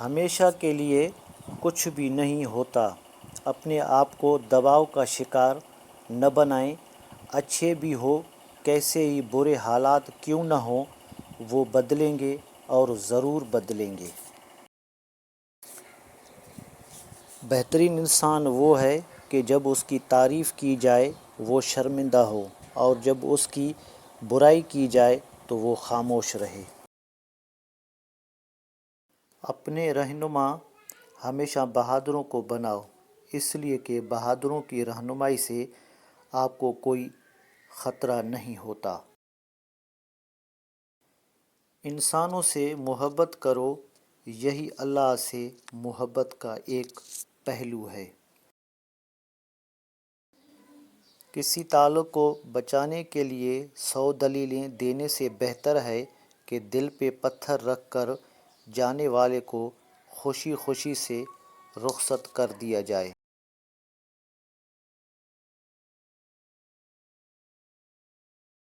ہمیشہ کے لیے کچھ بھی نہیں ہوتا۔ اپنے آپ کو دباؤ کا شکار نہ بنائیں۔ اچھے بھی ہو کیسے ہی برے حالات کیوں نہ ہوں، وہ بدلیں گے اور ضرور بدلیں گے۔ بہترین انسان وہ ہے کہ جب اس کی تعریف کی جائے وہ شرمندہ ہو، اور جب اس کی برائی کی جائے تو وہ خاموش رہے۔ اپنے رہنما ہمیشہ بہادروں کو بناؤ، اس لیے کہ بہادروں کی رہنمائی سے آپ کو کوئی خطرہ نہیں ہوتا۔ انسانوں سے محبت کرو، یہی اللہ سے محبت کا ایک پہلو ہے۔ کسی تعلق کو بچانے کے لیے 100 دلیلیں دینے سے بہتر ہے کہ دل پہ پتھر رکھ کر جانے والے کو خوشی خوشی سے رخصت کر دیا جائے۔